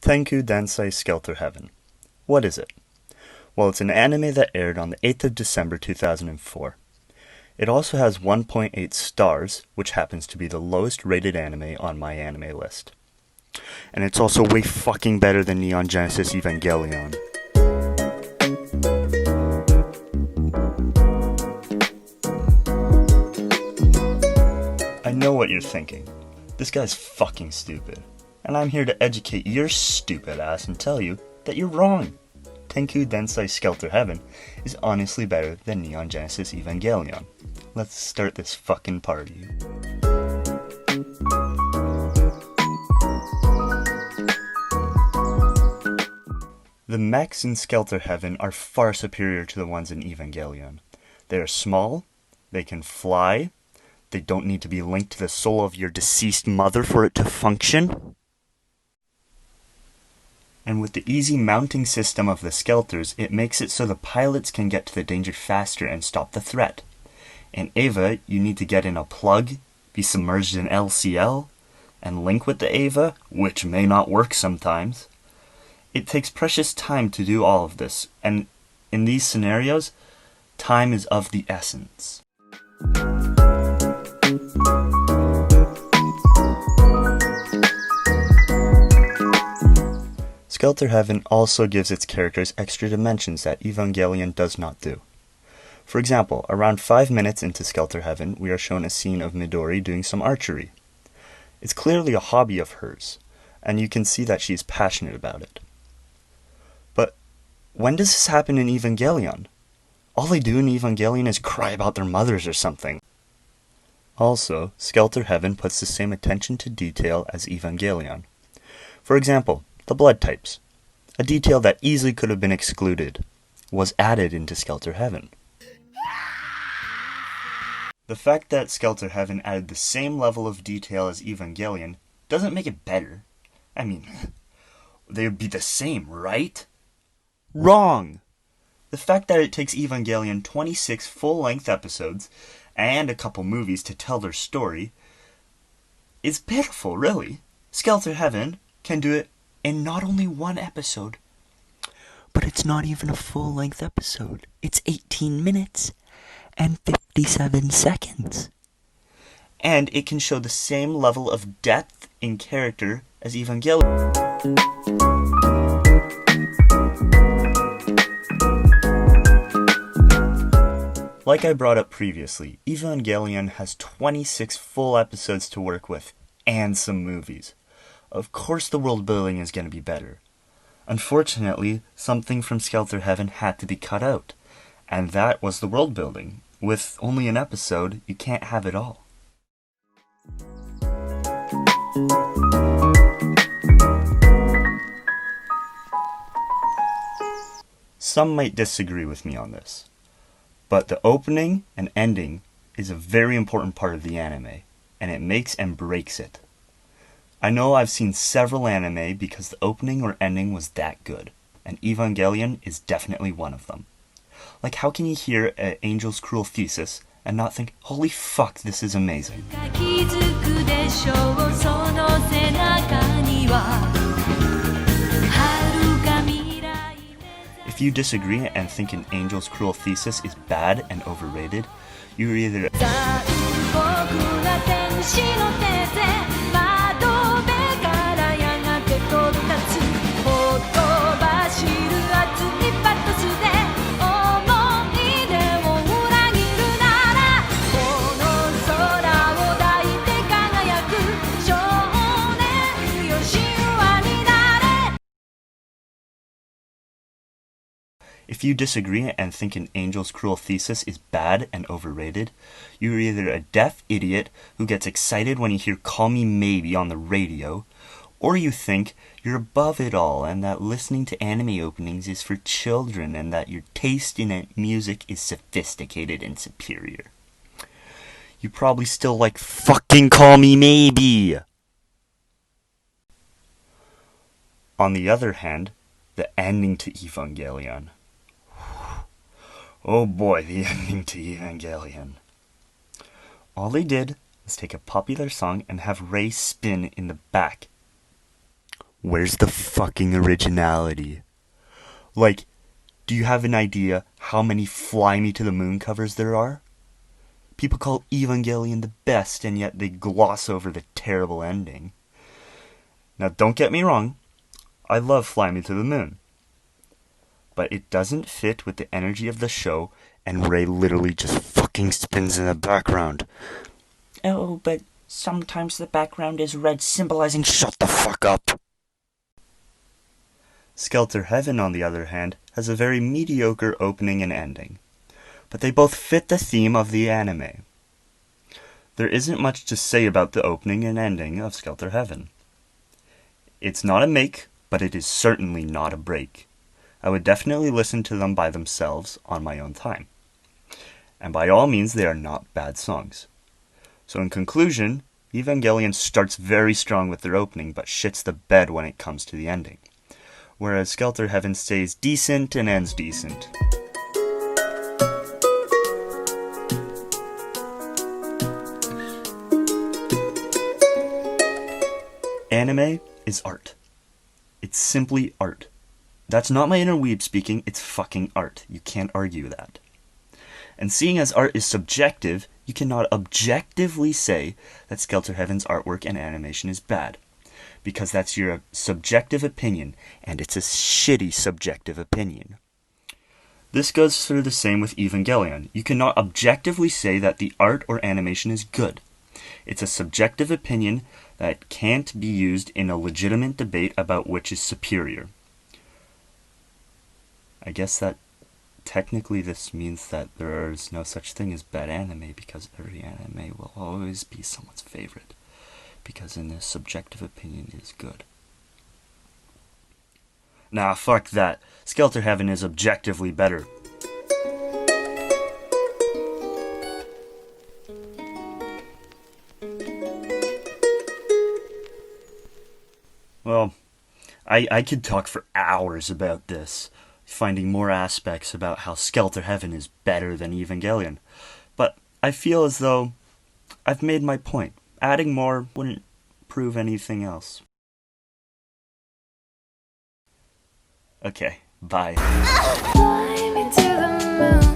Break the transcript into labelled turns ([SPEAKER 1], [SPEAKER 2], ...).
[SPEAKER 1] Tenkuu Danzai Skelter+Heaven. What is it? Well, it's an anime that aired on the 8th of December 2004. It also has 1.8 stars, which happens to be the lowest rated anime on my anime list. And it's also way fucking better than Neon Genesis Evangelion. I know what you're thinking. This guy's fucking stupid. And I'm here to educate your stupid ass and tell you that you're wrong. Tenkuu Danzai Skelter+Heaven is honestly better than Neon Genesis Evangelion. Let's start this fucking party. The mechs in Skleter+Heaven are far superior to the ones in Evangelion. They are small, they can fly, they don't need to be linked to the soul of your deceased mother for it to function. And with the easy mounting system of the Skelters, it makes it so the pilots can get to the danger faster and stop the threat. In Eva, you need to get in a plug, be submerged in LCL, and link with the Eva, which may not work sometimes. It takes precious time to do all of this, and in these scenarios, time is of the essence. Skleter+Heaven also gives its characters extra dimensions that Evangelion does not do. For example, around 5 minutes into Skleter+Heaven, we are shown a scene of Midori doing some archery. It's clearly a hobby of hers, and you can see that she is passionate about it. But when does this happen in Evangelion? All they do in Evangelion is cry about their mothers or something. Also, Skleter+Heaven puts the same attention to detail as Evangelion. For example, the blood types, a detail that easily could have been excluded, was added into Skleter+Heaven. The fact that Skleter+Heaven added the same level of detail as Evangelion doesn't make it better. I mean, they would be the same, right? Wrong! The fact that it takes Evangelion 26 full-length episodes and a couple movies to tell their story is pitiful, really. Skleter+Heaven can do it in not only one episode, but it's not even a full-length episode. It's 18 minutes and 57 seconds. And it can show the same level of depth in character as Evangelion. Like I brought up previously, Evangelion has 26 full episodes to work with, and some movies. Of course the world building is going to be better. Unfortunately, something from Skleter+Heaven had to be cut out, and that was the world building. With only an episode, you can't have it all. Some might disagree with me on this, but the opening and ending is a very important part of the anime, and it makes and breaks it. I know I've seen several anime because the opening or ending was that good, and Evangelion is definitely one of them. Like, how can you hear Angel's Cruel Thesis and not think, holy fuck, this is amazing? If you disagree and think an Angel's Cruel Thesis is bad and overrated, you're either If you disagree and think an Angel's Cruel Thesis is bad and overrated, you're either a deaf idiot who gets excited when you hear Call Me Maybe on the radio, or you think you're above it all and that listening to anime openings is for children and that your taste in music is sophisticated and superior. You probably still like fucking Call Me Maybe! On the other hand, the ending to Evangelion. Oh boy, the ending to Evangelion. All they did was take a popular song and have Rei spin in the back. Where's the fucking originality? Like, do you have an idea how many Fly Me to the Moon covers there are? People call Evangelion the best, and yet they gloss over the terrible ending. Now, don't get me wrong, I love Fly Me to the Moon. But it doesn't fit with the energy of the show, and Ray literally just fucking spins in the background. Oh, but sometimes the background is red, symbolizing shut the fuck up. Skleter+Heaven, on the other hand, has a very mediocre opening and ending. But they both fit the theme of the anime. There isn't much to say about the opening and ending of Skleter+Heaven. It's not a make, but it is certainly not a break. I would definitely listen to them by themselves on my own time. And by all means, they are not bad songs. So in conclusion, Evangelion starts very strong with their opening, but shits the bed when it comes to the ending. Whereas Skleter+Heaven stays decent and ends decent. Anime is art. It's simply art. That's not my inner weeb speaking, it's fucking art. You can't argue that. And seeing as art is subjective, you cannot objectively say that Skleter+Heaven's artwork and animation is bad. Because that's your subjective opinion, and it's a shitty subjective opinion. This goes through the same with Evangelion. You cannot objectively say that the art or animation is good. It's a subjective opinion that can't be used in a legitimate debate about which is superior. I guess that technically this means that there is no such thing as bad anime, because every anime will always be someone's favorite, because in this subjective opinion it is good. Nah, fuck that. Skleter+Heaven is objectively better. Well, I could talk for hours about this, finding more aspects about how Skleter+Heaven is better than Evangelion. But I feel as though I've made my point. Adding more wouldn't prove anything else. Okay, bye.
[SPEAKER 2] Fly me to the moon.